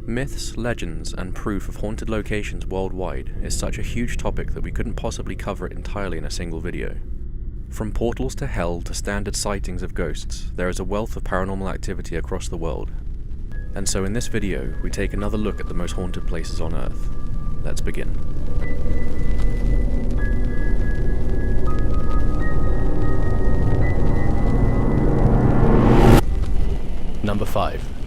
Myths, legends, and proof of haunted locations worldwide is such a huge topic that we couldn't possibly cover it entirely in a single video. From portals to hell to standard sightings of ghosts, there is a wealth of paranormal activity across the world. And so in this video, we take another look at the most haunted places on Earth. Let's begin. Number 5.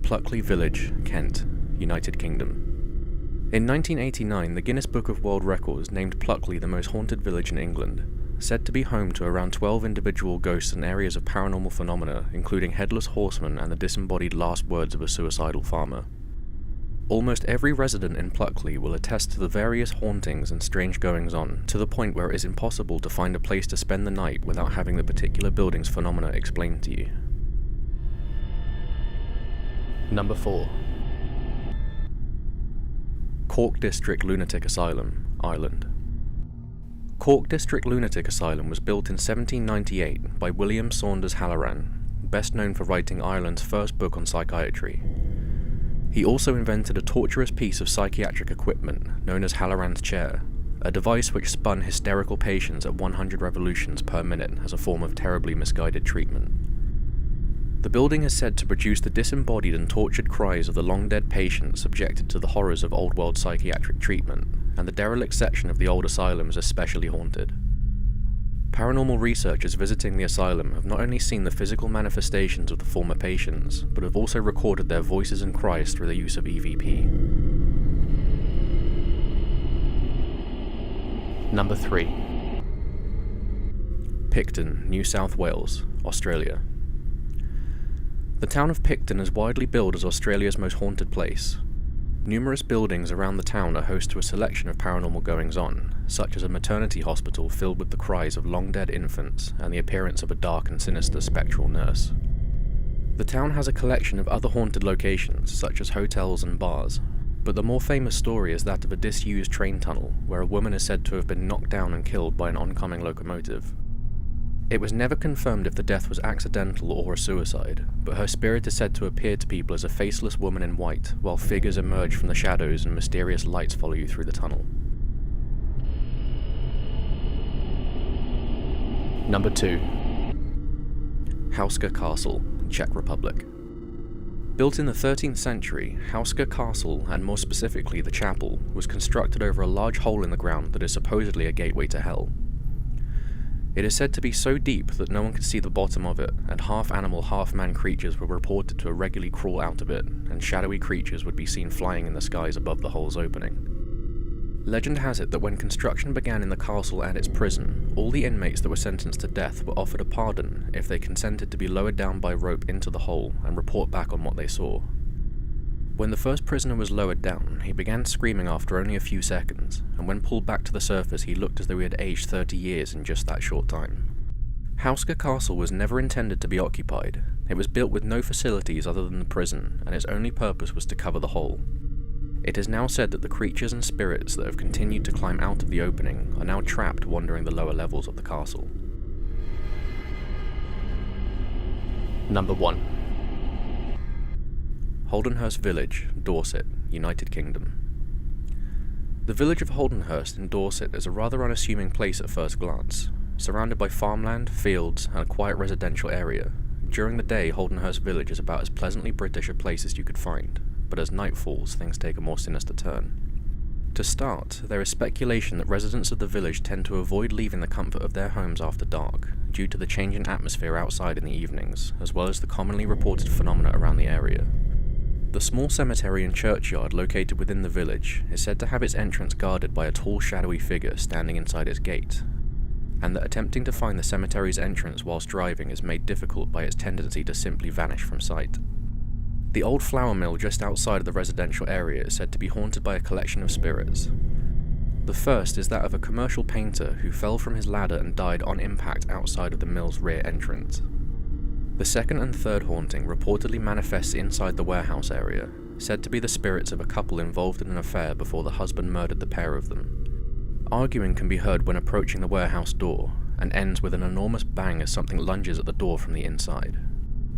Pluckley Village, Kent, United Kingdom. In 1989, the Guinness Book of World Records named Pluckley the most haunted village in England, said to be home to around 12 individual ghosts and areas of paranormal phenomena, including headless horsemen and the disembodied last words of a suicidal farmer. Almost every resident in Pluckley will attest to the various hauntings and strange goings-on, to the point where it is impossible to find a place to spend the night without having the particular building's phenomena explained to you. Number 4. Cork District Lunatic Asylum, Ireland. Cork District Lunatic Asylum was built in 1798 by William Saunders Halloran, best known for writing Ireland's first book on psychiatry. He also invented a torturous piece of psychiatric equipment known as Halloran's chair, a device which spun hysterical patients at 100 revolutions per minute as a form of terribly misguided treatment. The building is said to produce the disembodied and tortured cries of the long-dead patients subjected to the horrors of old-world psychiatric treatment, and the derelict section of the old asylum is especially haunted. Paranormal researchers visiting the asylum have not only seen the physical manifestations of the former patients, but have also recorded their voices and cries through the use of EVP. Number 3. Picton, New South Wales, Australia. The town of Picton is widely billed as Australia's most haunted place. Numerous buildings around the town are host to a selection of paranormal goings-on, such as a maternity hospital filled with the cries of long-dead infants and the appearance of a dark and sinister spectral nurse. The town has a collection of other haunted locations, such as hotels and bars, but the more famous story is that of a disused train tunnel, where a woman is said to have been knocked down and killed by an oncoming locomotive. It was never confirmed if the death was accidental or a suicide, but her spirit is said to appear to people as a faceless woman in white, while figures emerge from the shadows and mysterious lights follow you through the tunnel. Number 2. Houska Castle, Czech Republic. Built in the 13th century, Houska Castle, and more specifically the chapel, was constructed over a large hole in the ground that is supposedly a gateway to hell. It is said to be so deep that no one could see the bottom of it, and half-animal, half-man creatures were reported to regularly crawl out of it, and shadowy creatures would be seen flying in the skies above the hole's opening. Legend has it that when construction began in the castle and its prison, all the inmates that were sentenced to death were offered a pardon if they consented to be lowered down by rope into the hole and report back on what they saw. When the first prisoner was lowered down, he began screaming after only a few seconds, and when pulled back to the surface he looked as though he had aged 30 years in just that short time. Houska Castle was never intended to be occupied. It was built with no facilities other than the prison, and its only purpose was to cover the hole. It is now said that the creatures and spirits that have continued to climb out of the opening are now trapped wandering the lower levels of the castle. Number 1. Holden Hurst Village, Dorset, United Kingdom. The village of Holden Hurst in Dorset is a rather unassuming place at first glance. Surrounded by farmland, fields, and a quiet residential area, during the day Holden Hurst Village is about as pleasantly British a place as you could find, but as night falls things take a more sinister turn. To start, there is speculation that residents of the village tend to avoid leaving the comfort of their homes after dark, due to the changing atmosphere outside in the evenings, as well as the commonly reported phenomena around the area. The small cemetery and churchyard located within the village is said to have its entrance guarded by a tall shadowy figure standing inside its gate, and that attempting to find the cemetery's entrance whilst driving is made difficult by its tendency to simply vanish from sight. The old flour mill just outside of the residential area is said to be haunted by a collection of spirits. The first is that of a commercial painter who fell from his ladder and died on impact outside of the mill's rear entrance. The second and third haunting reportedly manifests inside the warehouse area, said to be the spirits of a couple involved in an affair before the husband murdered the pair of them. Arguing can be heard when approaching the warehouse door, and ends with an enormous bang as something lunges at the door from the inside.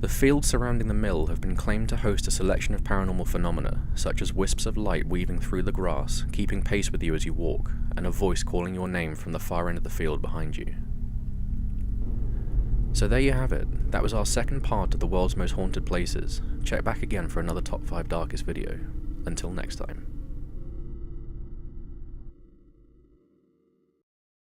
The fields surrounding the mill have been claimed to host a selection of paranormal phenomena, such as wisps of light weaving through the grass, keeping pace with you as you walk, and a voice calling your name from the far end of the field behind you. So there you have it. That was our second part of the world's most haunted places. Check back again for another top 5 darkest video. Until next time.